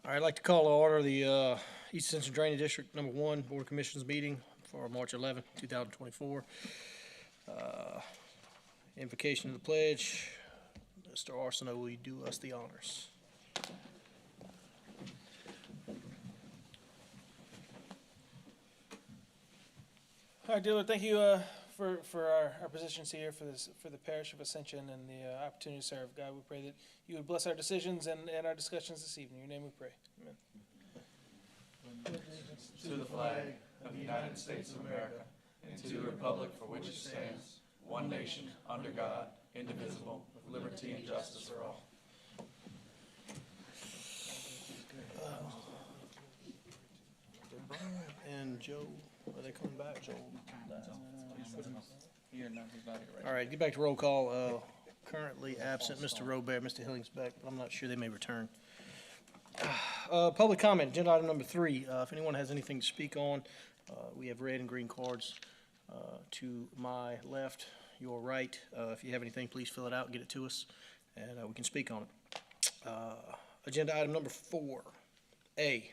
All right, I'd like to call to order the East Ascension Drainage District Number 1 Board of Commissioners meeting for March 11th, 2024. Invocation of the pledge. Mr. Arsenault, will you do us the honors? All right, dear Lord, thank you for our positions here for the parish of Ascension and the opportunity to serve. God, we pray that you would bless our decisions and our discussions this evening. In your name we pray. Amen. To the flag of the United States of America and to the republic for which it stands, one nation, under God, indivisible, with liberty and justice for all. And Joe, are they coming back? Joe? Here, no, he's not here right All right, get back to roll call. Currently absent, Mr. Robert, Mr. Hilling's back, but I'm not sure they may return. Public comment, agenda item number 3. If anyone has anything to speak on, we have red and green cards to my left, your right. If you have anything, please fill it out, get it to us, and we can speak on it. Agenda item number 4. A,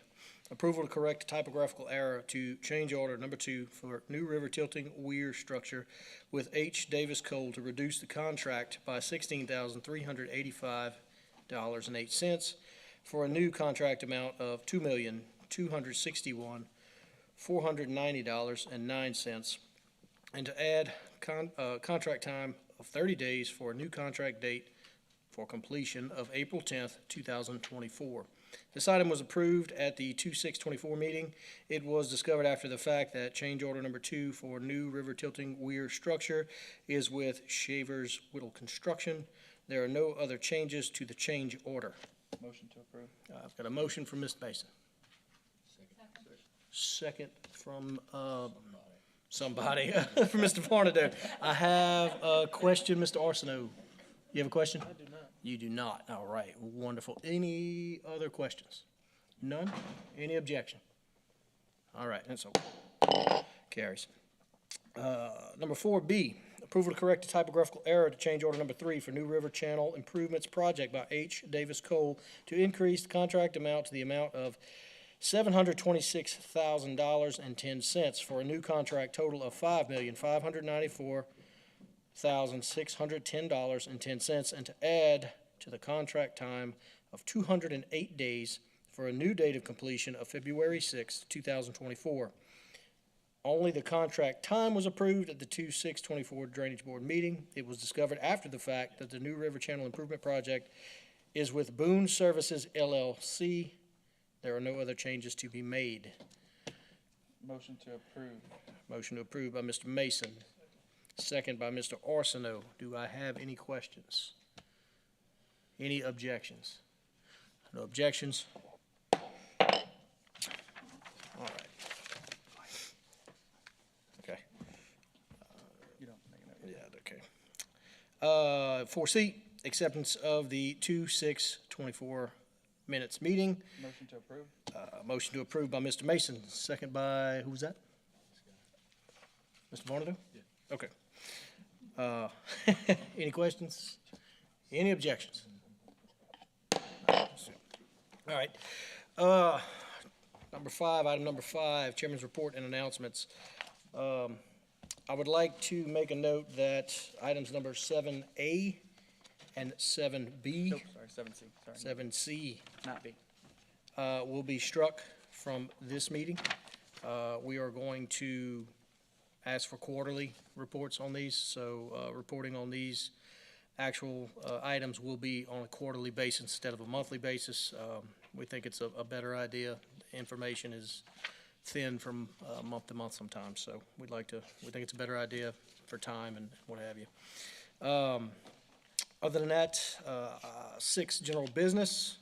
approval to correct a typographical error to change order number 2 for New River Tilting Weir structure with H. Davis Cole to reduce the contract by $16,385.08 for a new contract amount of $2,261,490.09 and to add contract time of 30 days for a new contract date for completion of April 10th, 2024. This item was approved at the 2/6/24 meeting. It was discovered after the fact that change order number 2 for New River Tilting Weir structure is with Shavers Whittle Construction. There are no other changes to the change order. Motion to approve. I've got a motion from Mr. Mason. Second from somebody, from Mr. Farnadoe. I have a question, Mr. Arsenault. You have a question? I do not. You do not. All right, wonderful. Any other questions? None? Any objection? All right, and so carries. Number 4B, approval to correct a typographical error to change order number 3 for New River Channel Improvements Project by H. Davis Cole to increase the contract amount to the amount of $726,000.10 for a new contract total of $5,594,610.10 and to add to the contract time of 208 days for a new date of completion of February 6, 2024. Only the contract time was approved at the 2/6/24 Drainage Board meeting. It was discovered after the fact that the New River Channel Improvement Project is with Boone Services LLC. There are no other changes to be made. Motion to approve. Motion to approve by Mr. Mason, second by Mr. Arsenault. Do I have any questions? Any objections? No objections? All right. Okay. You don't make it. Yeah, okay. 4C, acceptance of the 2/6/24 minutes meeting. Motion to approve. Motion to approve by Mr. Mason, second by, who was that? Mr. Varnado? Yeah. Okay. Any questions? Any objections? All right. Item number 5, Chairman's report and announcements. I would like to make a note that items number 7A and 7B. Nope, sorry, 7C. Sorry. 7C Not B. will be struck from this meeting. We are going to ask for quarterly reports on these, so reporting on these actual items will be on a quarterly basis instead of a monthly basis. We think it's a better idea. The information is thin from month to month sometimes, so we think it's a better idea for time and what have you. Other than that, 6, general business.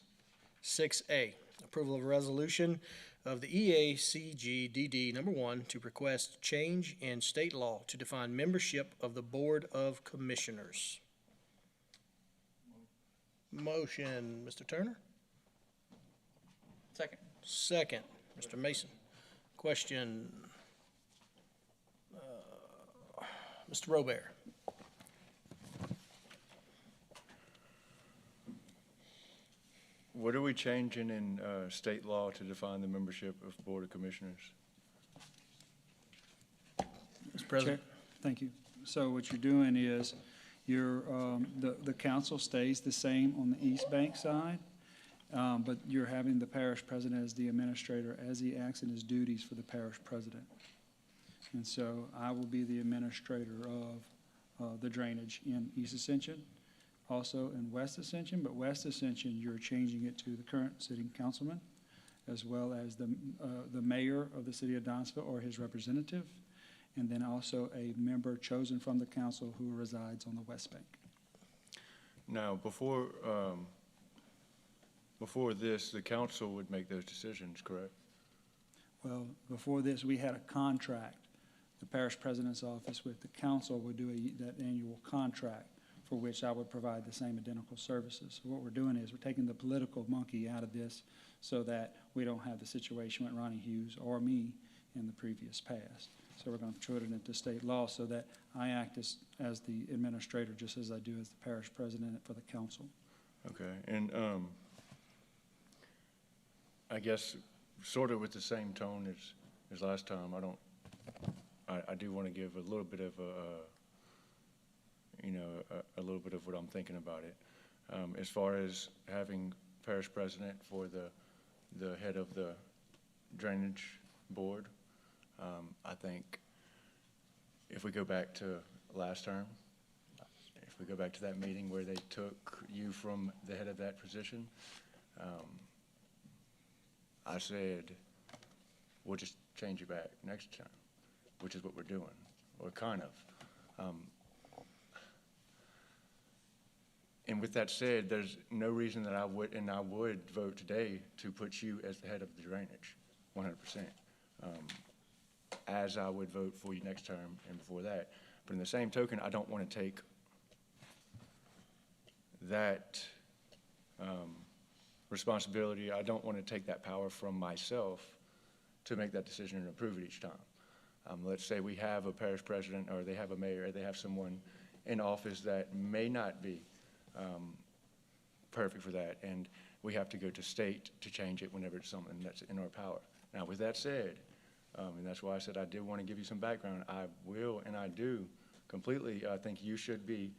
6A, approval of a resolution of the EACGDD number 1 to request change in state law to define membership of the Board of Commissioners. Motion, Mr. Turner? Second. Second, Mr. Mason. Question, Mr. Robert. What are we changing in state law to define the membership of Board of Commissioners? Mr. President? Chair, thank you. So what you're doing is the council stays the same on the East Bank side, but you're having the parish president as the administrator as he acts in his duties for the parish president. And so I will be the administrator of the drainage in East Ascension, also in West Ascension, but West Ascension, you're changing it to the current sitting councilman, as well as the mayor of the city of Donsville or his representative, and then also a member chosen from the council who resides on the West Bank. Now, before this, the council would make those decisions, correct? Well, before this, we had a contract. The parish president's office with the council would do that annual contract for which I would provide the same identical services. So what we're doing is we're taking the political monkey out of this so that we don't have the situation with Ronnie Hughes or me in the previous past. So we're going to put it into state law so that I act as the administrator just as I do as the parish president for the council. Okay, and I guess sort of with the same tone as last time, I do want to give a little bit of a little bit of what I'm thinking about it. As far as having parish president for the head of the drainage board, I think if we go back to last term, if we go back to that meeting where they took you from the head of that position, I said, we'll just change you back next time, which is what we're doing, or kind of. And with that said, there's no reason that I would vote today to put you as the head of the drainage, 100%, as I would vote for you next term and before that. But in the same token, I don't want to take that responsibility. I don't want to take that power from myself to make that decision and approve it each time. Let's say we have a parish president, or they have a mayor, or they have someone in office that may not be perfect for that, and we have to go to state to change it whenever it's something that's in our power. Now, with that said, and that's why I said I did want to give you some background, I will and I do completely think you should be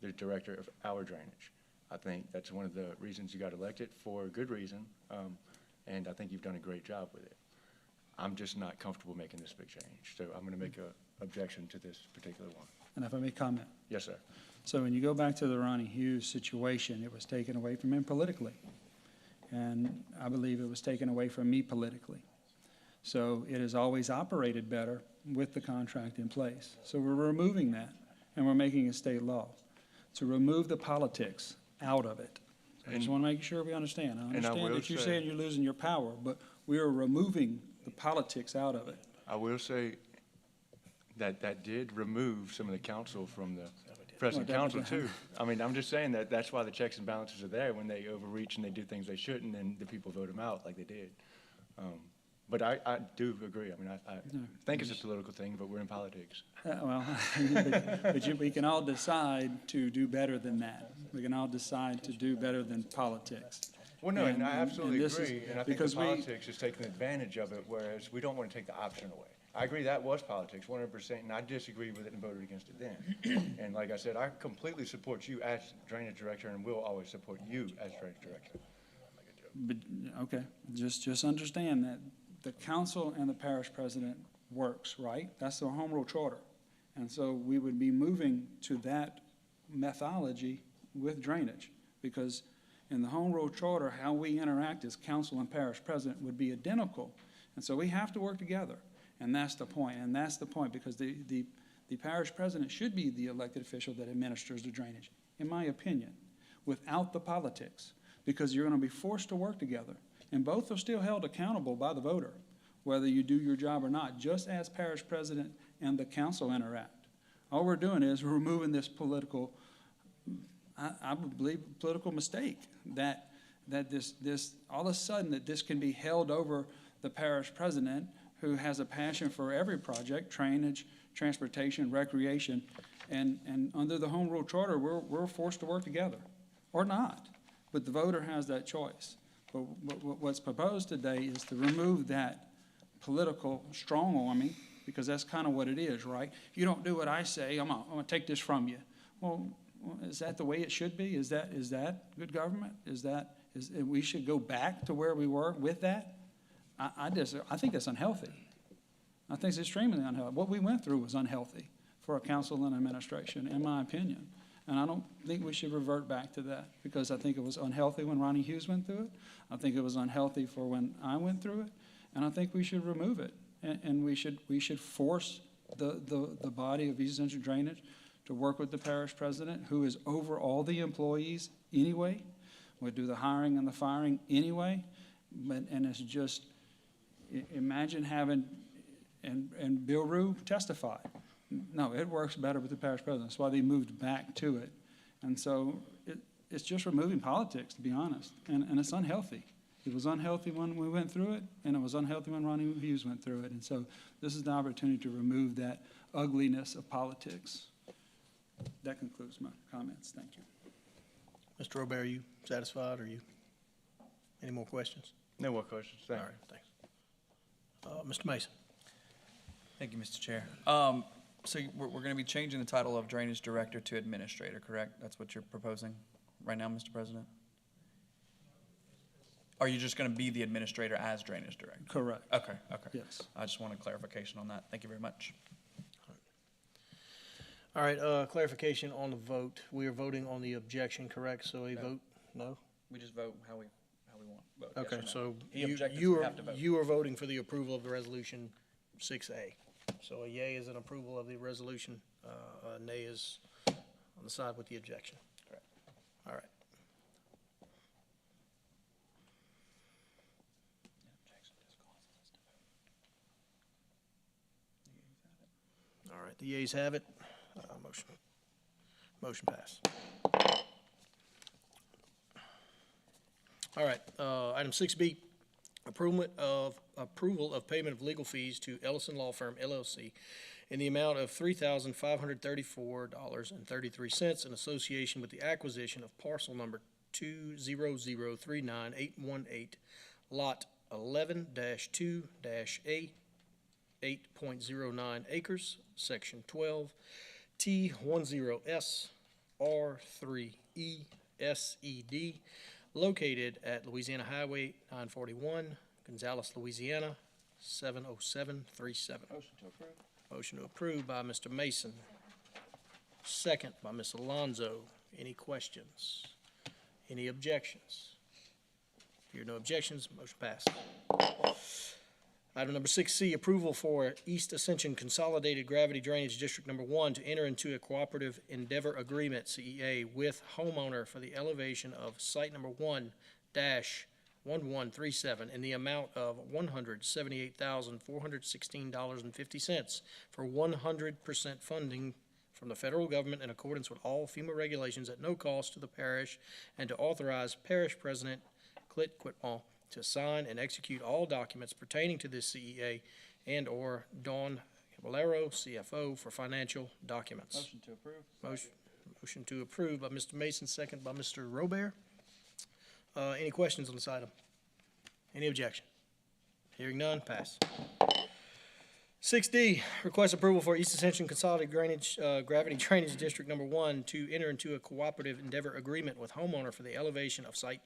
the director of our drainage. I think that's one of the reasons you got elected, for a good reason, and I think you've done a great job with it. I'm just not comfortable making this big change, so I'm going to make an objection to this particular one. And if I may comment. Yes, sir. So when you go back to the Ronnie Hughes situation, it was taken away from him politically. And I believe it was taken away from me politically. So it has always operated better with the contract in place. So we're removing that, and we're making it state law to remove the politics out of it. I just want to make sure we understand. I understand that you're saying you're losing your power, but we are removing the politics out of it. I will say that did remove some of the council from the present council too. I mean, I'm just saying that's why the checks and balances are there. When they overreach and they do things they shouldn't, then the people vote them out like they did. But I do agree. I mean, I think it's a political thing, but we're in politics. Well, we can all decide to do better than that. We can all decide to do better than politics. Well, no, and I absolutely this is agree, and I think the because politics is taking advantage of it, whereas we don't want to take the option away. I agree that was politics, 100%, and I disagreed with it and voted against it then. And like I said, I completely support you as drainage director, and will always support you as drainage director. But, okay, just understand that the council and the parish president works, right? That's the home rule charter. And so we would be moving to that methodology with drainage, because in the home rule charter, how we interact as council and parish president would be identical. And so we have to work together. And that's the point. And that's the point, because the parish president should be the elected official that administers the drainage, in my opinion, without the politics, because you're going to be forced to work together. And both are still held accountable by the voter, whether you do your job or not, just as parish president and the council interact. All we're doing is we're removing this political, I believe, political mistake that this all of a sudden that this can be held over the parish president, who has a passion for every project, drainage, transportation, recreation, and under the home rule charter, we're forced to work together, or not. But the voter has that choice. But what's proposed today is to remove that political strong-arming, because that's kind of what it is, right? You don't do what I say, I'm gonna take this from you. Well, is that the way it should be? Is that good government? We should go back to where we were with that? I think that's unhealthy. I think it's extremely unhealthy. What we went through was unhealthy for a council and administration, in my opinion. And I don't think we should revert back to that, because I think it was unhealthy when Ronnie Hughes went through it. I think it was unhealthy for when I went through it, and I think we should remove it. And we should force the body of East Central Drainage to work with the parish president, who is over all the employees anyway, would do the hiring and the firing anyway. And it's just, imagine having, and Bill Rue testified. No, it works better with the parish president. That's why they moved back to it. And so it's just removing politics, to be honest, and it's unhealthy. It was unhealthy when we went through it, and it was unhealthy when Ronnie Hughes went through it. And so this is the opportunity to remove that ugliness of politics. That concludes my comments. Thank you. Mr. Robert, are you satisfied, or any more questions? No more questions, All thank right, you. thanks. Mr. Mason? Thank you, Mr. Chair. So we're going to be changing the title of Drainage Director to Administrator, correct? That's what you're proposing right now, Mr. President? Are you just going to be the administrator as Drainage Director? Correct. Okay. Yes. I just wanted clarification on that. Thank you very much. All right, clarification on the vote. We are voting on the objection, correct? So a No. vote, no? We just vote how we want. Vote yes Okay, or no. so He objected, so you we are, have to vote. you are voting for the approval of the resolution 6A. So a yea is an approval of the resolution, a nay is on the side with the objection. Correct. All right. All right, the yeas have it. Motion passed. All right, item 6B, approval of payment of legal fees to Ellison Law Firm LLC in the amount of $3,534.33 in association with the acquisition of parcel number 2003918, lot 11-2-A, 8.09 acres, section 12, T10S R3E SED, located at Louisiana Highway 941, Gonzales, Louisiana, 70737. Motion to approve. Motion to approve by Mr. Mason, second by Ms. Alonso. Any questions? Any objections? Hear no objections, motion passed. Item number 6C, approval for East Ascension Consolidated Gravity Drainage District Number 1 to enter into a cooperative endeavor agreement, CEA, with homeowner for the elevation of site number 1-1137 in the amount of $178,416.50 for 100% funding from the federal government in accordance with all FEMA regulations at no cost to the parish, and to authorize Parish President Clint Quitmall to sign and execute all documents pertaining to this CEA and/or Dawn Caballero, CFO, for financial documents. Motion to approve. Motion to approve by Mr. Mason, second by Mr. Robert. Any questions on this item? Any objection? Hearing none, pass. 6D, request approval for East Ascension Consolidated Gravity Drainage District Number 1 to enter into a cooperative endeavor agreement with homeowner for the elevation of Site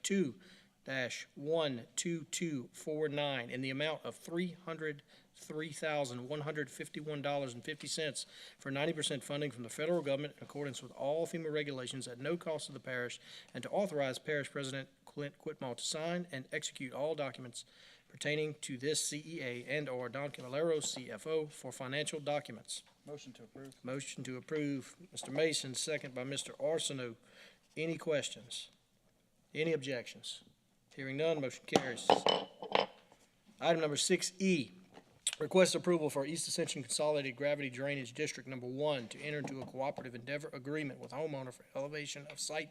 2-12249 in the amount of $303,151.50 for 90% funding from the federal government in accordance with all FEMA regulations at no cost to the parish, and to authorize Parish President Clint Quitmall to sign and execute all documents pertaining to this CEA and/or Don Caballero, CFO, for financial documents. Motion to approve. Motion to approve, Mr. Mason, second by Mr. Arsenault. Any questions? Any objections? Hearing none, motion carries. Item number 6E, request approval for East Ascension Consolidated Gravity Drainage District Number 1 to enter into a cooperative endeavor agreement with homeowner for elevation of Site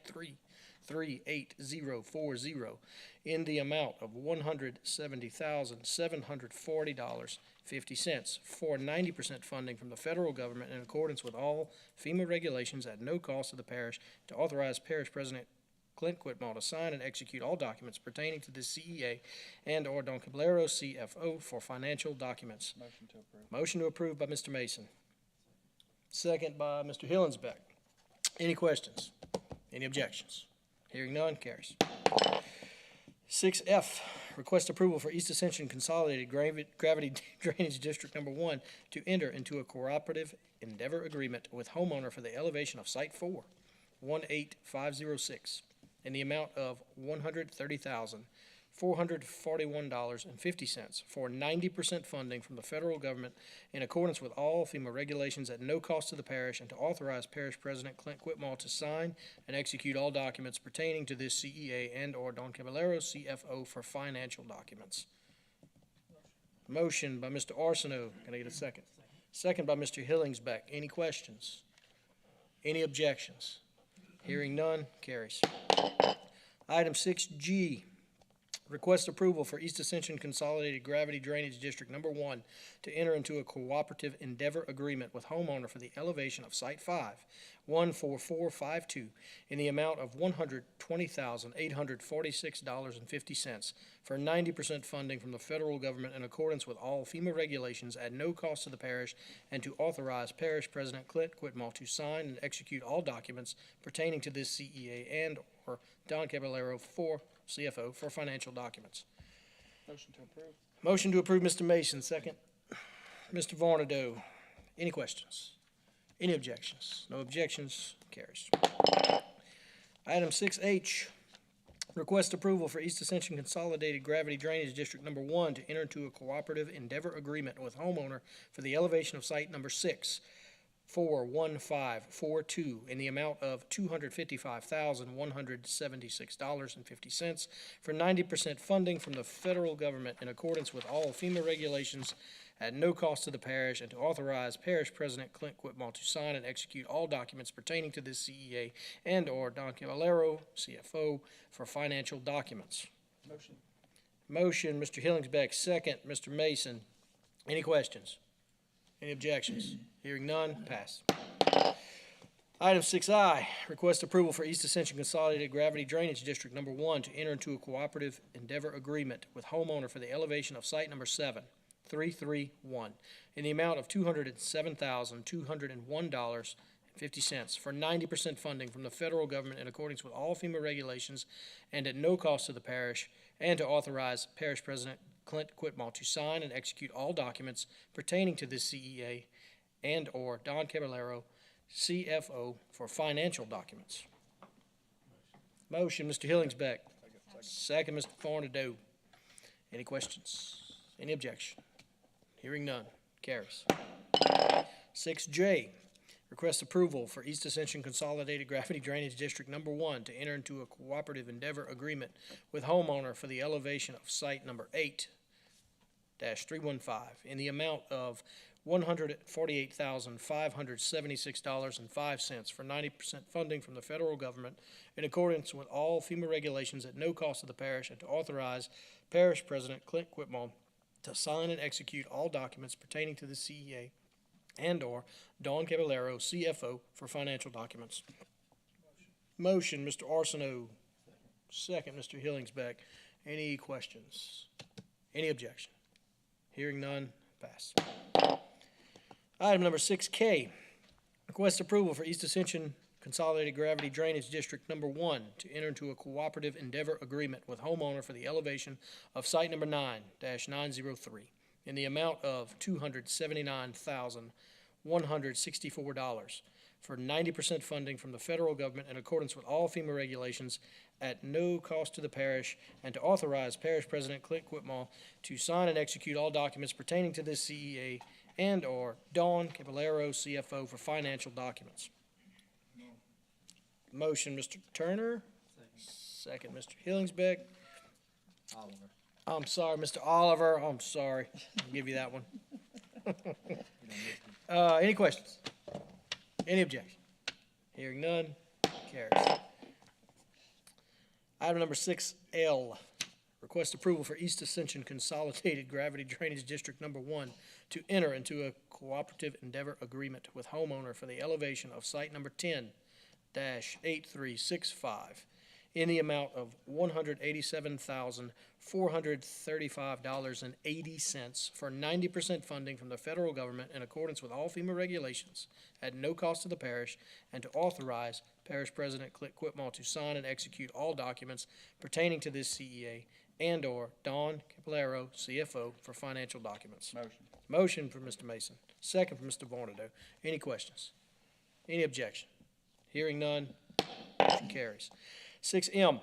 38040 in the amount of $170,740.50 for 90% funding from the federal government in accordance with all FEMA regulations at no cost to the parish, to authorize Parish President Clint Quitmall to sign and execute all documents pertaining to this CEA and/or Don Caballero, CFO, for financial documents. Motion to approve. Motion to approve by Mr. Mason. Second by Mr. Hillinsbeck. Any questions? Any objections? Hearing none, carries. 6F, request approval for East Ascension Consolidated Gravity Drainage District Number 1 to enter into a cooperative endeavor agreement with homeowner for the elevation of Site 4, 18506, in the amount of $130,441.50 for 90% funding from the federal government in accordance with all FEMA regulations at no cost to the parish, and to authorize Parish President Clint Quitmall to sign and execute all documents pertaining to this CEA and/or Don Caballero, CFO, for financial documents. Motion by Mr. Arsenault. Can I get a second? Second by Mr. Hillingsbeck. Any questions? Any objections? Hearing none, carries. Item 6G, request approval for East Ascension Consolidated Gravity Drainage District Number 1 to enter into a cooperative endeavor agreement with homeowner for the elevation of Site 5, 14452, in the amount of $120,846.50 for 90% funding from the federal government in accordance with all FEMA regulations at no cost to the parish, and to authorize Parish President Clint Quitmall to sign and execute all documents pertaining to this CEA and/or Don Caballero for CFO for financial documents. Motion to approve. Motion to approve, Mr. Mason, second. Mr. Varnado. Any questions? Any objections? No objections, carries. Item 6H, request approval for East Ascension Consolidated Gravity Drainage District Number 1 to enter into a cooperative endeavor agreement with homeowner for the elevation of Site Number 6, 41542, in the amount of $255,176.50 for 90% funding from the federal government in accordance with all FEMA regulations at no cost to the parish, and to authorize Parish President Clint Quitmall to sign and execute all documents pertaining to this CEA and/or Don Caballero, CFO, for financial documents. Motion. Motion, Mr. Hillingsbeck, second, Mr. Mason. Any questions? Any objections? Hearing none, pass. Item 6I, request approval for East Ascension Consolidated Gravity Drainage District Number 1 to enter into a cooperative endeavor agreement with homeowner for the elevation of Site Number 7, 331, in the amount of $207,201.50 for 90% funding from the federal government in accordance with all FEMA regulations and at no cost to the parish, and to authorize Parish President Clint Quitmall to sign and execute all documents pertaining to this CEA and/or Don Caballero, CFO, for financial documents. Motion, Mr. Hillingsbeck. Second, Mr. Varnado. Any questions? Any objection? Hearing none, carries. 6J, request approval for East Ascension Consolidated Gravity Drainage District Number 1 to enter into a cooperative endeavor agreement with homeowner for the elevation of Site Number 8-315 in the amount of $148,576.05 for 90% funding from the federal government in accordance with all FEMA regulations at no cost to the parish, and to authorize Parish President Clint Quitmall to sign and execute all documents pertaining to the CEA and/or Don Caballero, CFO, for financial documents. Motion, Mr. Arsenault. Second, Mr. Hillingsbeck. Any questions? Any objection? Hearing none, pass. Item number 6K, request approval for East Ascension Consolidated Gravity Drainage District Number 1 to enter into a cooperative endeavor agreement with homeowner for the elevation of Site Number 9-903 in the amount of $279,164 for 90% funding from the federal government in accordance with all FEMA regulations at no cost to the parish, and to authorize Parish President Clint Quitmall to sign and execute all documents pertaining to this CEA and/or Don Caballero, CFO, for financial documents. Motion, Mr. Turner. Second, Mr. Hillingsbeck. Oliver. I'm sorry, Mr. Oliver. I'm sorry. I'll give you that one. Any questions? Any objection? Hearing none, carries. Item number 6L, request approval for East Ascension Consolidated Gravity Drainage District Number 1 to enter into a cooperative endeavor agreement with homeowner for the elevation of Site Number 10-8365 in the amount of $187,435.80 for 90% funding from the federal government in accordance with all FEMA regulations at no cost to the parish, and to authorize Parish President Clint Whitmore to sign and execute all documents pertaining to this CEA and/or Don Caballero, CFO, for financial documents. Motion. Motion for Mr. Mason, second for Mr. Vornado. Any questions? Any objection? Hearing none, motion carries. 6M,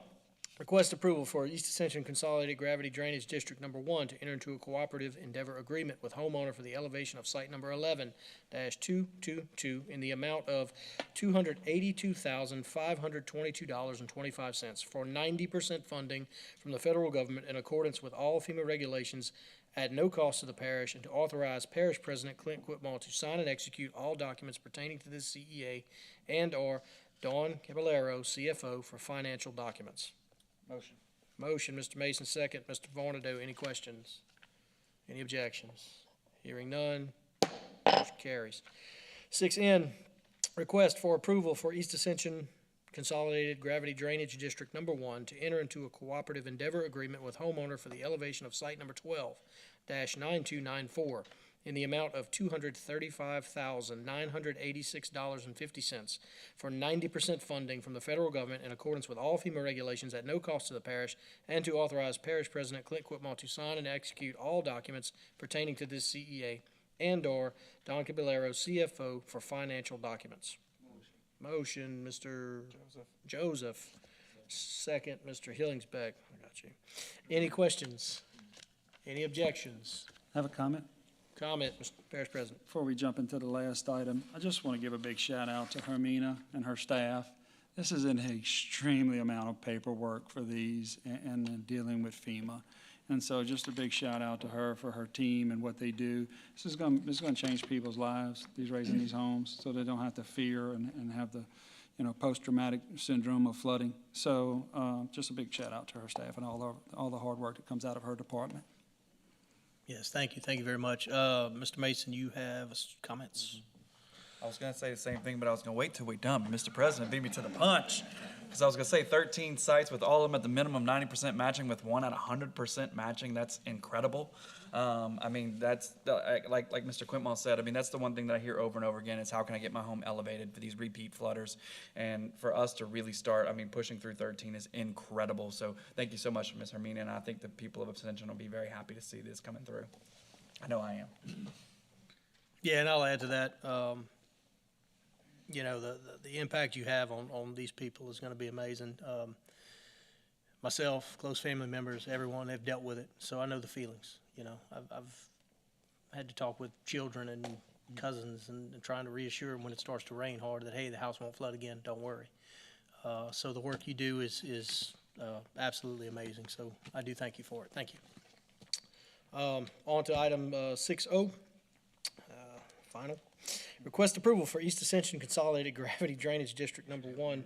request approval for East Ascension Consolidated Gravity Drainage District Number 1 to enter into a cooperative endeavor agreement with homeowner for the elevation of site number 11-222 in the amount of $282,522.25 for 90% funding from the federal government in accordance with all FEMA regulations at no cost to the parish, and to authorize Parish President Clint Whitmore to sign and execute all documents pertaining to this CEA and/or Don Caballero, CFO, for financial documents. Motion. Motion, Mr. Mason, second. Mr. Vornado, any questions? Any objections? Hearing none, motion carries. 6N, request for approval for East Ascension Consolidated Gravity Drainage District Number 1 to enter into a cooperative endeavor agreement with homeowner for the elevation of site number 12-9294 in the amount of $235,986.50 for 90% funding from the federal government in accordance with all FEMA regulations at no cost to the parish, and to authorize Parish President Clint Whitmore to sign and execute all documents pertaining to this CEA and/or Don Caballero, CFO, for financial documents. Motion, Mr. Joseph. Second, Mr. Hillingsbeck. I got you. Any questions? Any objections? I have a comment. Comment, Mr. Parish President. Before we jump into the last item, I just want to give a big shout out to Hermina and her staff. This is an extremely amount of paperwork for these and dealing with FEMA. And so just a big shout out to her for her team and what they do. This is going to change people's lives, these raising these homes, so they don't have to fear and have the, post-traumatic syndrome of flooding. So just a big shout out to her staff and all the hard work that comes out of her department. Yes, thank you. Thank you very much. Mr. Mason, you have comments? I was gonna say the same thing, but I was gonna wait till we done. But Mr. President beat me to the punch. Because I was gonna say 13 sites with all of them at the minimum 90% matching with one at 100% matching. That's incredible. I mean, that's like Mr. Quintmall said. I mean, that's the one thing that I hear over and over again is how can I get my home elevated for these repeat flooders, and for us to really start. I mean, pushing through 13 is incredible. So thank you so much, Ms. Hermina, and I think the people of Ascension will be very happy to see this coming through. I know I am. Yeah, and I'll add to that. The impact you have on these people is going to be amazing. Myself, close family members, everyone have dealt with it, so I know the feelings. I've had to talk with children and cousins and trying to reassure them when it starts to rain hard that, hey, the house won't flood again, don't worry. So the work you do is absolutely amazing, so I do thank you for it. Thank you. On to item 6O, final. Request approval for East Ascension Consolidated Gravity Drainage District Number 1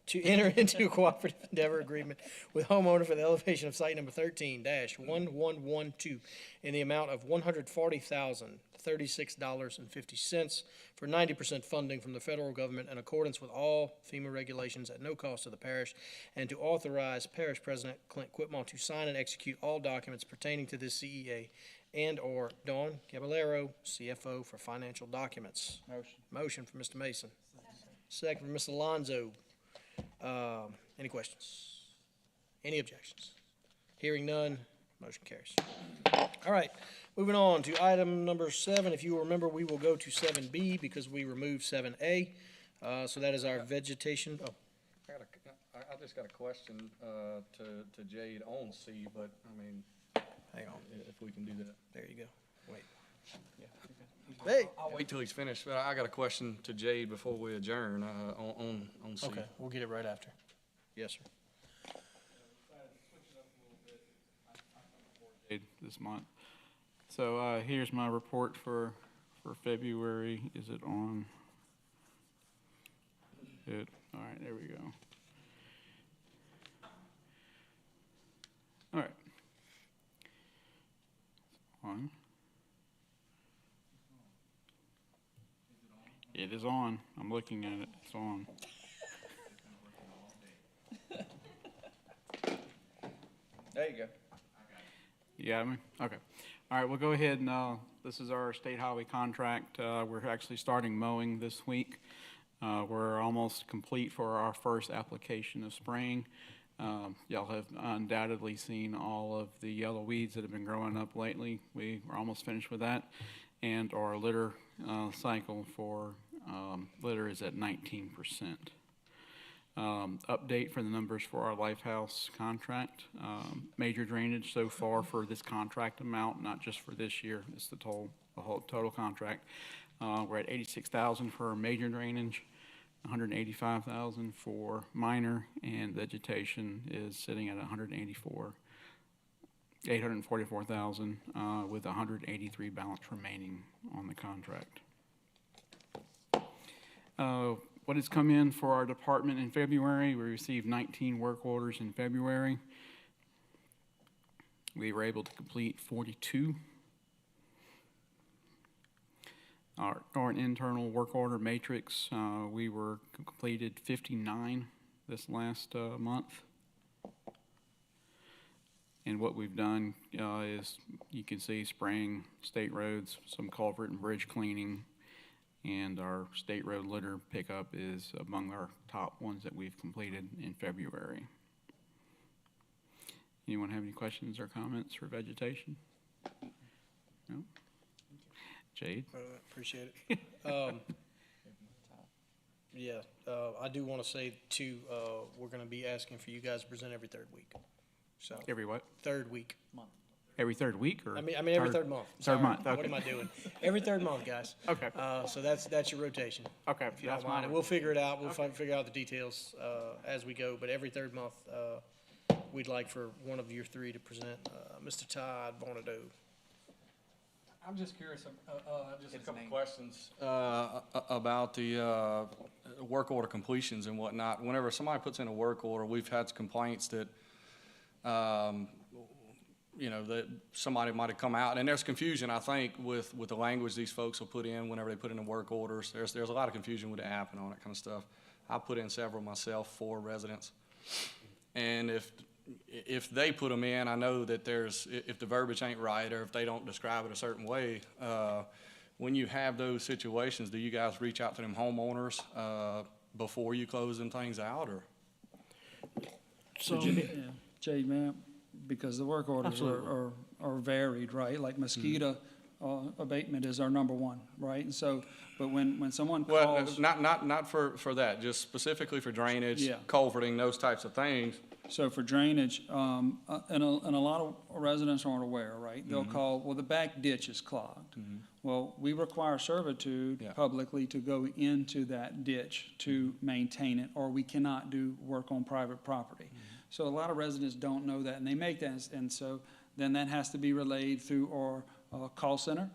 to enter into a cooperative endeavor agreement with homeowner for the elevation of site number 13-1112 in the amount of $140,036.50 for 90% funding from the federal government in accordance with all FEMA regulations at no cost to the parish, and to authorize Parish President Clint Whitmore to sign and execute all documents pertaining to this CEA and/or Don Caballero, CFO, for financial documents. Motion for Mr. Mason. Second for Ms. Alonso. Any questions? Any objections? Hearing none, motion carries. All right, moving on to item number 7. If you will remember, we will go to 7B because we removed 7A. So that is our vegetation. Oh, I just got a question to Jade on C, but I mean, hang on. if we can do that. There you go. Wait. Yeah. Hey. I'll wait till he's finished, but I got a question to Jade before we adjourn on C. Okay, we'll get it right after. Yes, sir. This month. So here's my report for February. Is it on? Good. All right, there we go. All right. On. It is on. I'm looking at it. It's on. There you go. You got me? Okay. All right, we'll go ahead and, this is our state highway contract. We're actually starting mowing this week. We're almost complete for our first application of spraying. Y'all have undoubtedly seen all of the yellow weeds that have been growing up lately. We are almost finished with that. And our litter cycle for litter is at 19%. Update for the numbers for our Lifehouse contract. Major drainage so far for this contract amount, not just for this year, it's the whole total contract. We're at 86,000 for major drainage, 185,000 for minor, and vegetation is sitting at 844,000 with 183 balance remaining on the contract. What has come in for our department in February? We received 19 work orders in February. We were able to complete 42. Our internal work order matrix, we were completed 59 this last month. And what we've done is, you can see, spraying state roads, some culvert and bridge cleaning, and our state road litter pickup is among our top ones that we've completed in February. Anyone have any questions or comments for vegetation? No? Jade? Appreciate it. Yeah, I do want to say too, we're going to be asking for you guys to present every third week. So Every what? third week. Every third week or? I mean every third month. Third month, What okay. am I doing? Every third month, guys. Okay. So that's your rotation. Okay, If you that's don't mind, fine. and we'll figure it out. We'll figure out the details as we go. But every third month, we'd like for one of your three to present. Mr. Todd Bonado. I'm just curious, just a couple questions about the work order completions and whatnot. Whenever somebody puts in a work order, we've had complaints that, that somebody might have come out, and there's confusion, I think, with the language these folks will put in whenever they put in the work orders. There's a lot of confusion with the app and all that kind of stuff. I put in several myself for residents. And if they put them in, I know that if the verbiage ain't right or if they don't describe it a certain way, when you have those situations, do you guys reach out to them homeowners before you close them things out, or? So, Jade, ma'am, because the work orders are varied, right? Like mosquito abatement is our number one, right? And so, but when someone calls. Well, not for that, just specifically for drainage, Yeah. culverting, those types of things. So for drainage, and a lot of residents aren't aware, right? They'll call, well, the back ditch is clogged. Well, we require servitude Yeah. publicly to go into that ditch to maintain it, or we cannot do work on private property. So a lot of residents don't know that, and they make that, and so then that has to be relayed through our call center.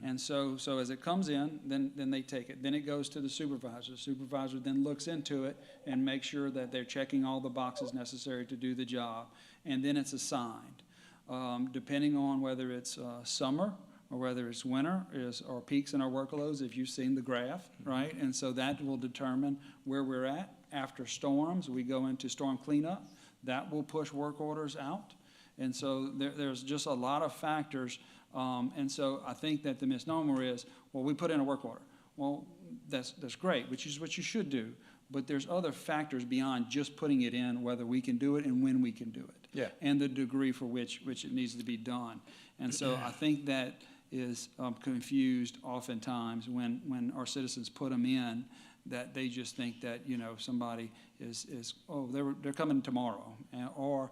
And so as it comes in, then they take it. Then it goes to the supervisor. The supervisor then looks into it and makes sure that they're checking all the boxes necessary to do the job. And then it's assigned. Depending on whether it's summer or whether it's winter or peaks in our workloads, if you've seen the graph, right? And so that will determine where we're at. After storms, we go into storm cleanup. That will push work orders out. And so there's just a lot of factors. And so I think that the misnomer is, well, we put in a work order. Well, that's great, which is what you should do. But there's other factors beyond just putting it in, whether we can do it and when we can do it. Yeah. And the degree for which it needs to be done. And so I think that is confused oftentimes when our citizens put them in, that they just think that, somebody is they're coming tomorrow. Or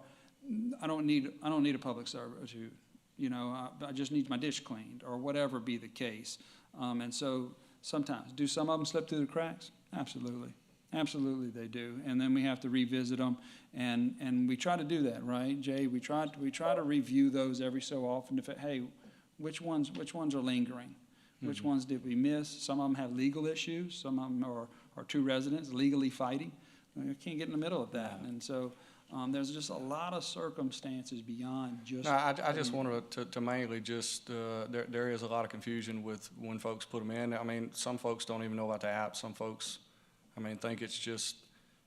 I don't need a public servitude. I just need my ditch cleaned, or whatever be the case. And so sometimes, do some of them slip through the cracks? Absolutely. Absolutely they do. And then we have to revisit them, and we try to do that, right, Jay? We try to review those every so often. Hey, which ones are lingering? Which ones did we miss? Some of them have legal issues. Some of them are two residents legally fighting. You can't get in the middle of that. And so there's just a lot of circumstances beyond just. No, I just wanted to mainly just, there is a lot of confusion with when folks put them in. I mean, some folks don't even know about the app. Some folks, think it's just,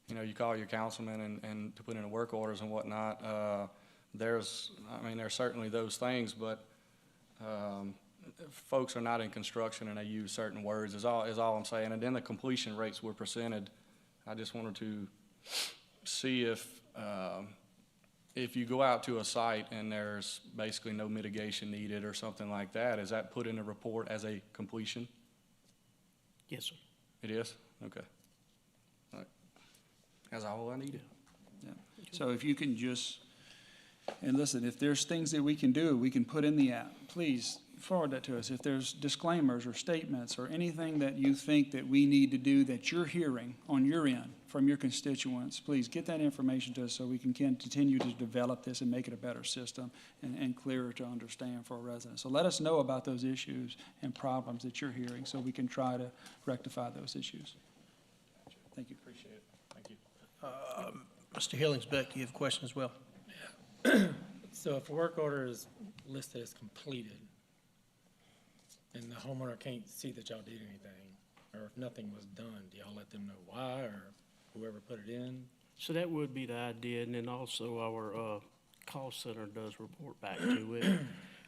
you call your councilman and to put in the work orders and whatnot. there's certainly those things, but, folks are not in construction and they use certain words is all I'm saying. And then the completion rates were presented. I just wanted to see if you go out to a site and there's basically no mitigation needed or something like that, is that put in the report as a completion? Yes, sir. It is? Okay. All right. That's all I needed. Yeah. So if you can just, and listen, if there's things that we can do, we can put in the app, please forward that to us. If there's disclaimers or statements or anything that you think that we need to do that you're hearing on your end from your constituents, please get that information to us so we can continue to develop this and make it a better system and clearer to understand for our residents. So let us know about those issues and problems that you're hearing so we can try to rectify those issues. Thank you. Appreciate it. Thank you. Mr. Hillingsbeck, you have a question as well? So if a work order is listed as completed, and the homeowner can't see that y'all did anything, or if nothing was done, do y'all let them know why, or whoever put it in? So that would be the idea, and then also our call center does report back to it.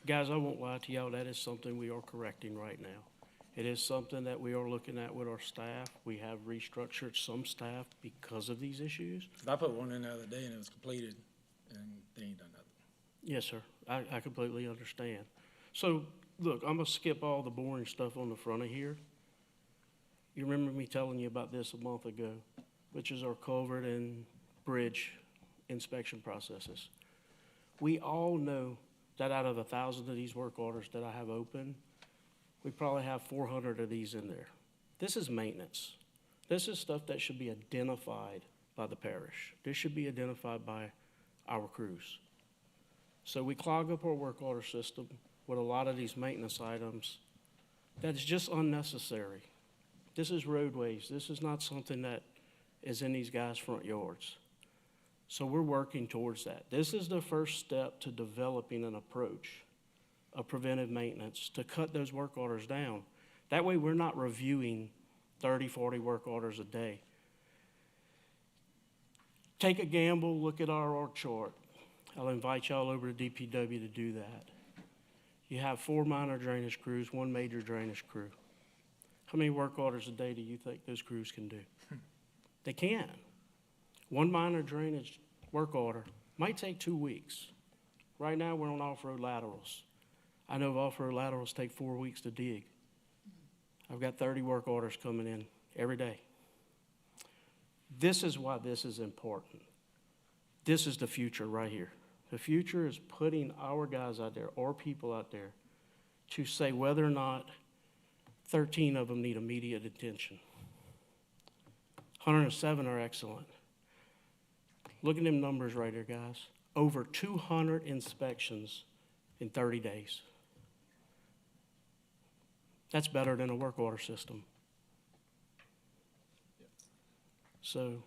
Guys, I won't lie to y'all, that is something we are correcting right now. It is something that we are looking at with our staff. We have restructured some staff because of these issues. 'Cause I put one in the other day and it was completed, and they ain't done nothing. Yes, sir, I completely understand. So, look, I'm gonna skip all the boring stuff on the front of here. You remember me telling you about this a month ago, which is our culvert and bridge inspection processes. We all know that out of 1,000 of these work orders that I have open, we probably have 400 of these in there. This is maintenance. This is stuff that should be identified by the parish. This should be identified by our crews. So we clog up our work order system with a lot of these maintenance items that is just unnecessary. This is roadways. This is not something that is in these guys' front yards. So we're working towards that. This is the first step to developing an approach of preventive maintenance to cut those work orders down. That way we're not reviewing 30, 40 work orders a day. Take a gamble, look at our org chart. I'll invite y'all over to DPW to do that. You have 4 minor drainage crews, 1 major drainage crew. How many work orders a day do you think those crews can do? They can. 1 minor drainage work order might take 2 weeks. Right now, we're on off-road laterals. I know off-road laterals take 4 weeks to dig. I've got 30 work orders coming in every day. This is why this is important. This is the future right here. The future is putting our guys out there, or people out there, to say whether or not 13 of them need immediate attention. 107 are excellent. Look at them numbers right there, guys. Over 200 inspections in 30 days. That's better than a work order system. So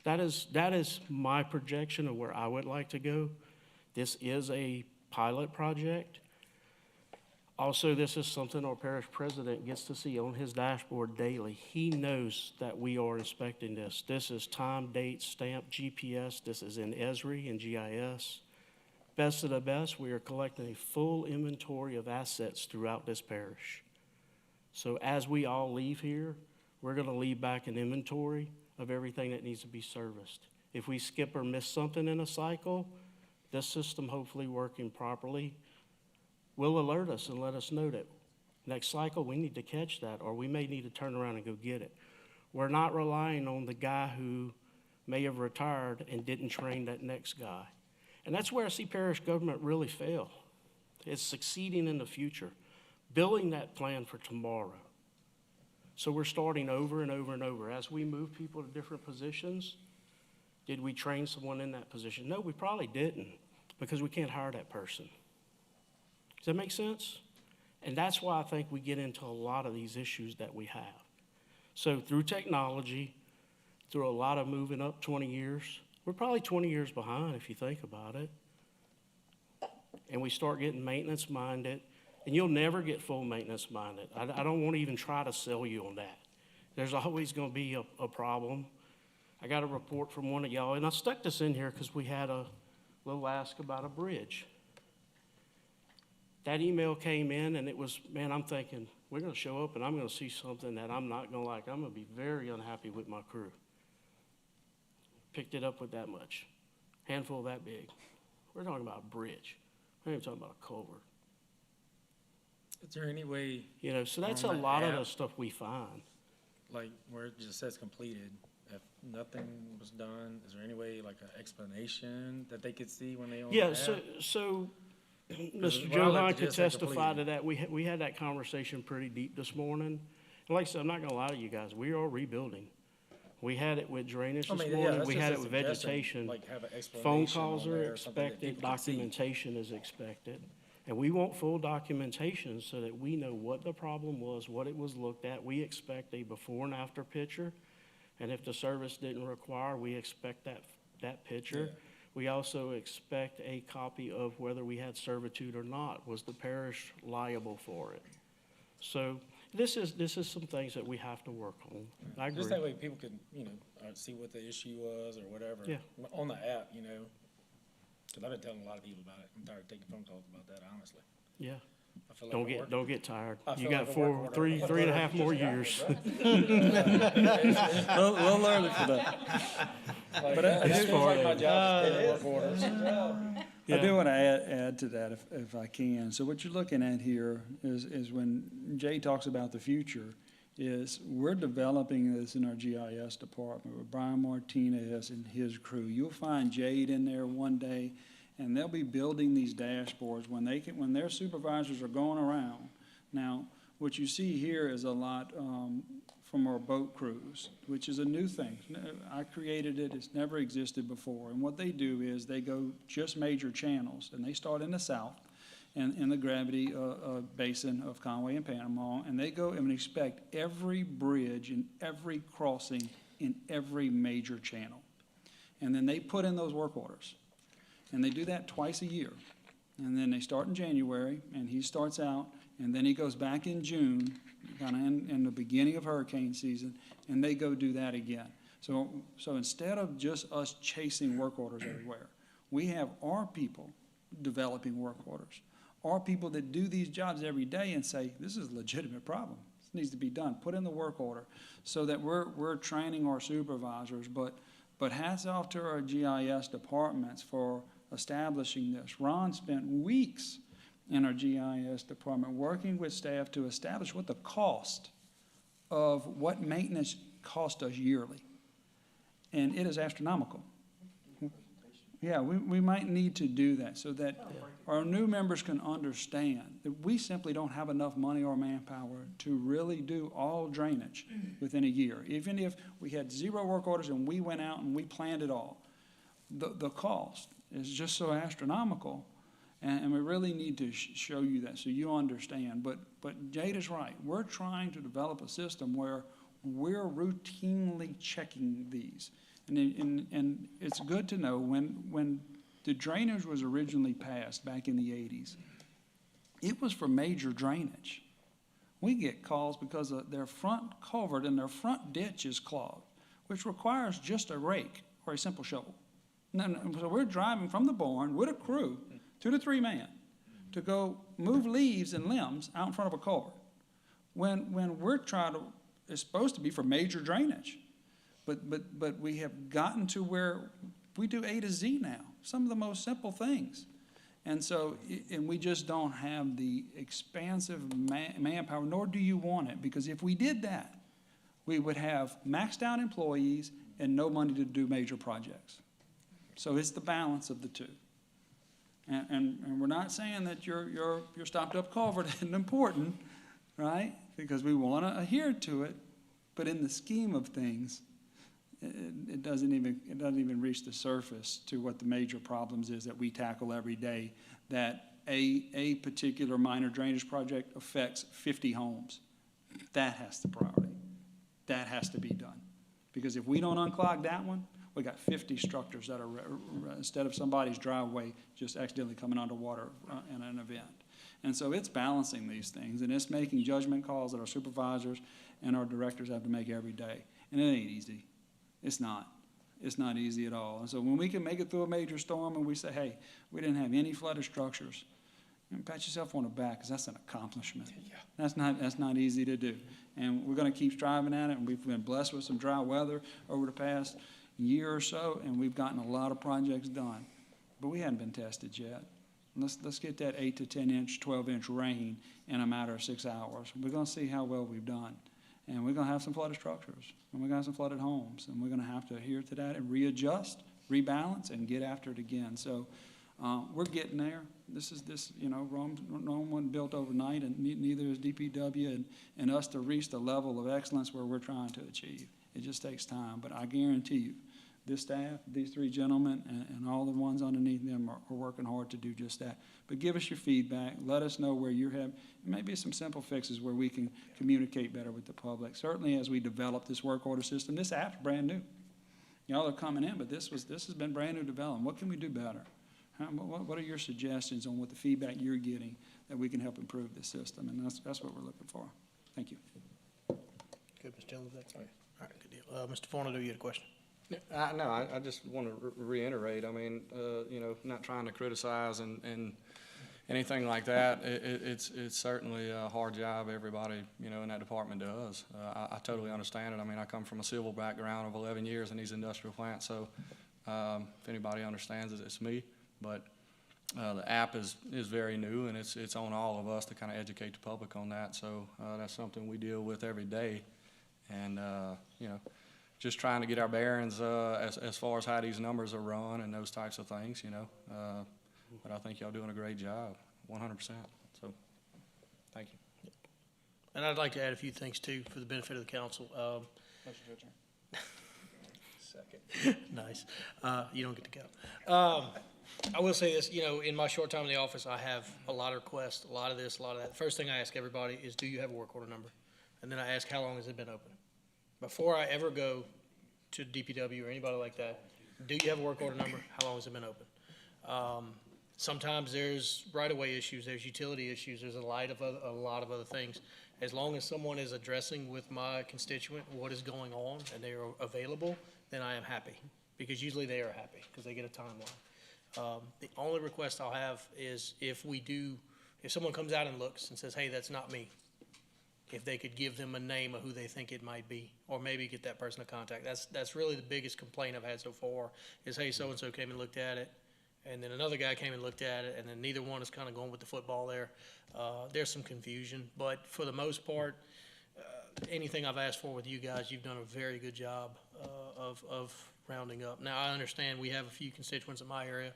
that is my projection of where I would like to go. This is a pilot project. Also, this is something our parish president gets to see on his dashboard daily. He knows that we are inspecting this. This is time, date, stamp, GPS. This is in Esri and GIS. Best of the best, we are collecting a full inventory of assets throughout this parish. So as we all leave here, we're going to leave back an inventory of everything that needs to be serviced. If we skip or miss something in a cycle, this system hopefully working properly will alert us and let us know that next cycle we need to catch that, or we may need to turn around and go get it. We're not relying on the guy who may have retired and didn't train that next guy. And that's where I see parish government really fail. It's succeeding in the future, building that plan for tomorrow. So we're starting over and over and over. As we move people to different positions, did we train someone in that position? No, we probably didn't, because we can't hire that person. Does that make sense? And that's why I think we get into a lot of these issues that we have. So through technology, through a lot of moving up 20 years, we're probably 20 years behind if you think about it. And we start getting maintenance minded. And you'll never get full maintenance minded. I don't want to even try to sell you on that. There's always going to be a problem. I got a report from one of y'all, and I stuck this in here because we had a little ask about a bridge. That email came in and it was, man, I'm thinking, we're gonna show up and I'm gonna see something that I'm not gonna like. I'm gonna be very unhappy with my crew. Picked it up with that much, handful that big. We're talking about a bridge. We're not even talking about a culvert. Is there any way, You know, so that's a On the lot of app. the stuff we find. like, where it just says completed, if nothing was done, is there any way, like, an explanation that they could see when they own the Yeah, app? so Mr. what I Joe like Hahn to could just say testify to completed. that. We had that conversation pretty deep this morning. And like I said, I'm not gonna lie to you guys, we are rebuilding. We had it with drainage I this mean, yeah, morning, that's we just had a it with suggestion, vegetation. like, have an Phone explanation calls on are there or something that expected, people can see. documentation is expected. And we want full documentation so that we know what the problem was, what it was looked at. We expect a before and after picture. And if the service didn't require, we expect that picture. Yeah. We also expect a copy of whether we had servitude or not. Was the parish liable for it? So this is some things that we have to work on. I agree. Just that way people can, see what the issue was or whatever. Yeah. On the app, because I've been telling a lot of people about it. I'm tired of taking phone calls about that, honestly. Yeah. I feel like a work- Don't get tired. I You feel got like a work order. three and a half more years. A little early for that. Like, But it it's seems far like my out. job is to work orders. I do want to add to that if I can. So what you're looking at here is when Jay talks about the future, is we're developing this in our GIS department with Brian Martinez and his crew. You'll find Jade in there one day, and they'll be building these dashboards when their supervisors are going around. Now, what you see here is a lot from our boat crews, which is a new thing. I created it, it's never existed before. And what they do is they go just major channels, and they start in the south, and in the gravity basin of Conway and Panama, and they go and inspect every bridge and every crossing in every major channel. And then they put in those work orders. And they do that twice a year. And then they start in January, and he starts out, and then he goes back in June, kind of in the beginning of hurricane season, and they go do that again. So instead of just us chasing work orders everywhere, we have our people developing work orders. Our people that do these jobs every day and say, this is a legitimate problem. This needs to be done. Put in the work order so that we're training our supervisors. But hats off to our GIS departments for establishing this. Ron spent weeks in our GIS department working with staff to establish what the cost of what maintenance cost us yearly. And it is astronomical. Yeah, we might need to do that so that our new members can understand that we simply don't have enough money or manpower to really do all drainage within a year. Even if we had 0 work orders and we went out and we planned it all, the cost is just so astronomical, and we really need to show you that so you understand. But Jade is right. We're trying to develop a system where we're routinely checking these. And it's good to know when the drainage was originally passed back in the 80s, it was for major drainage. We get calls because their front culvert and their front ditch is clogged, which requires just a rake or a simple shovel. So we're driving from the barn with a crew, 2 to 3 men, to go move leaves and limbs out in front of a culvert. When we're it's supposed to be for major drainage. But we have gotten to where we do A to Z now, some of the most simple things. And so, and we just don't have the expansive manpower, nor do you want it, because if we did that, we would have maxed out employees and no money to do major projects. So it's the balance of the two. And we're not saying that your stopped up culvert isn't important, right? Because we want to adhere to it, but in the scheme of things, it doesn't even reach the surface to what the major problems is that we tackle every day, that a particular minor drainage project affects 50 homes. That has the priority. That has to be done. Because if we don't unclog that one, we got 50 structures that are, instead of somebody's driveway just accidentally coming underwater in an event. And so it's balancing these things, and it's making judgment calls that our supervisors and our directors have to make every day. And it ain't easy. It's not. It's not easy at all. And so when we can make it through a major storm and we say, hey, we didn't have any flooded structures, and pat yourself on the back, because that's an accomplishment. That's not easy to do. And we're going to keep striving at it, and we've been blessed with some dry weather over the past year or so, and we've gotten a lot of projects done. But we hadn't been tested yet. Let's get that 8 to 10 inch, 12 inch rain in a matter of 6 hours. We're going to see how well we've done. And we're going to have some flooded structures, and we're going to have some flooded homes, and we're going to have to adhere to that and readjust, rebalance, and get after it again. So we're getting there. Rome wasn't built overnight, and neither is DPW and us to reach the level of excellence where we're trying to achieve. It just takes time. But I guarantee you, this staff, these three gentlemen, and all the ones underneath them are working hard to do just that. But give us your feedback. Let us know where you're having, maybe some simple fixes where we can communicate better with the public. Certainly as we develop this work order system, this app's brand new. Y'all are coming in, but this has been brand new development. What can we do better? What are your suggestions on what the feedback you're getting that we can help improve this system? And that's what we're looking for. Thank you. Good, Mr. Dillon, that's all right, good deal. Mr. Fornado, you had a question? No, I just want to reiterate, I mean, not trying to criticize and anything like that. It's certainly a hard job everybody, in that department does. I totally understand it. I mean, I come from a civil background of 11 years in these industrial plants, so if anybody understands it, it's me. But the app is very new, and it's on all of us to kind of educate the public on that. So that's something we deal with every day. And, just trying to get our bearings as far as how these numbers are run and those types of things, But I think y'all doing a great job, 100%. So, thank you. And I'd like to add a few things, too, for the benefit of the council. Second. Nice. You don't get to go. I will say this, in my short time in the office, I have a lot of requests, a lot of this, a lot of that. The first thing I ask everybody is, do you have a work order number? And then I ask, how long has it been open? Before I ever go to DPW or anybody like that, do you have a work order number? How long has it been open? Sometimes there's right-of-way issues, there's utility issues, there's a lot of other things. As long as someone is addressing with my constituent what is going on and they are available, then I am happy, because usually they are happy because they get a timeline. The only request I'll have is if someone comes out and looks and says, hey, that's not me, if they could give them a name of who they think it might be, or maybe get that person a contact. That's really the biggest complaint I've had so far is, hey, so-and-so came and looked at it, and then another guy came and looked at it, and then neither one is kind of going with the football there. There's some confusion, but for the most part, anything I've asked for with you guys, you've done a very good job of rounding up. Now, I understand we have a few constituents in my area,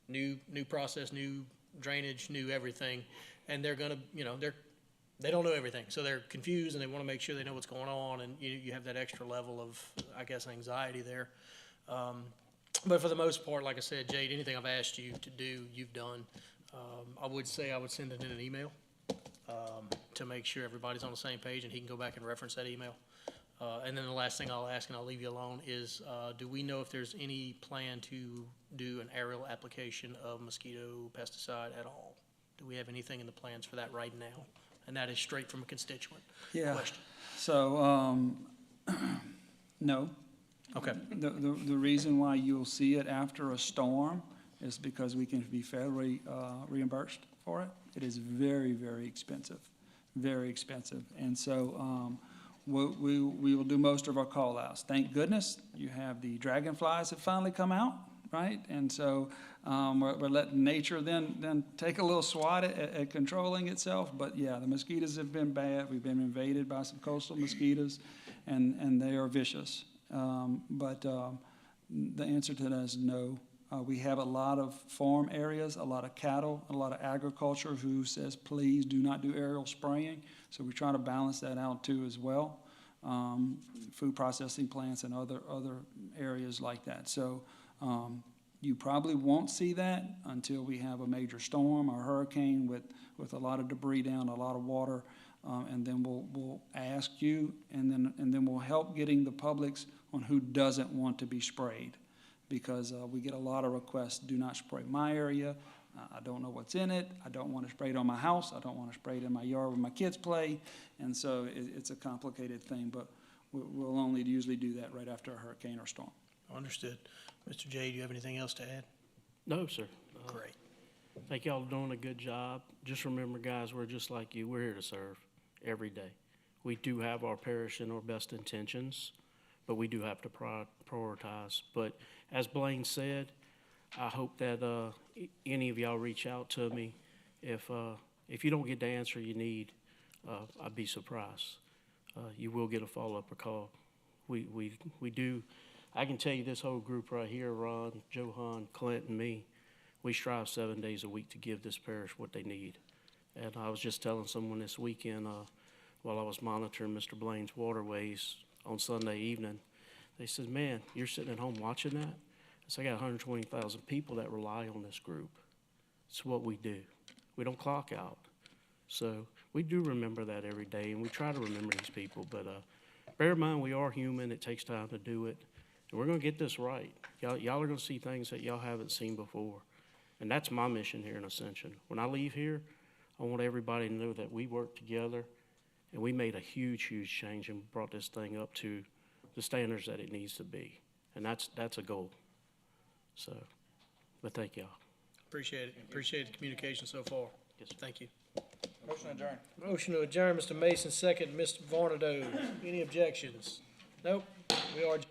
new process, new drainage, new everything, and they're going to, they don't know everything, so they're confused and they want to make sure they know what's going on, and you have that extra level of, I guess, anxiety there. But for the most part, like I said, Jade, anything I've asked you to do, you've done. I would say I would send it in an email to make sure everybody's on the same page and he can go back and reference that email. And then the last thing I'll ask, and I'll leave you alone, is do we know if there's any plan to do an aerial application of mosquito pesticide at all? Do we have anything in the plans for that right now? And that is straight from a constituent question. So, no. Okay. The reason why you'll see it after a storm is because we can be federally reimbursed for it. It is very, very expensive, very expensive. And so we will do most of our call outs. Thank goodness you have the dragonflies that finally come out, right? And so we're letting nature then take a little swat at controlling itself. But yeah, the mosquitoes have been bad. We've been invaded by some coastal mosquitoes, and they are vicious. But the answer to that is no. We have a lot of farm areas, a lot of cattle, a lot of agriculture who says, please do not do aerial spraying. So we try to balance that out too as well. Food processing plants and other areas like that. So you probably won't see that until we have a major storm or hurricane with a lot of debris down, a lot of water. And then we'll ask you, and then we'll help getting the publics on who doesn't want to be sprayed, because we get a lot of requests, do not spray my area, I don't know what's in it, I don't want to spray it on my house, I don't want to spray it in my yard where my kids play, and so it's a complicated thing, but we'll only usually do that right after a hurricane or storm. Understood. Mr. J, do you have anything else to add? No, sir. Great. Think y'all are doing a good job. Just remember, guys, we're just like you. We're here to serve every day. We do have our parish and our best intentions, but we do have to prioritize. But as Blaine said, I hope that any of y'all reach out to me. If you don't get the answer you need, I'd be surprised. You will get a follow-up or call. We do. I can tell you this whole group right here, Ron, Johan, Clint, and me, we strive 7 days a week to give this parish what they need. And I was just telling someone this weekend, while I was monitoring Mr. Blaine's waterways on Sunday evening, they said, man, you're sitting at home watching that? I said, I got 120,000 people that rely on this group. It's what we do. We don't clock out. So we do remember that every day, and we try to remember these people. But bear in mind, we are human. It takes time to do it. And we're going to get this right. Y'all are going to see things that y'all haven't seen before. And that's my mission here in Ascension. When I leave here, I want everybody to know that we work together, and we made a huge, huge change and brought this thing up to the standards that it needs to be. And that's a goal. So, but thank y'all. Appreciate it. Appreciate the communication so far. Yes, sir. Thank you. Motion adjourned. Motion to adjourn, Mr. Mason, second, Mr. Varnado. Any objections? Nope. We are adjourned.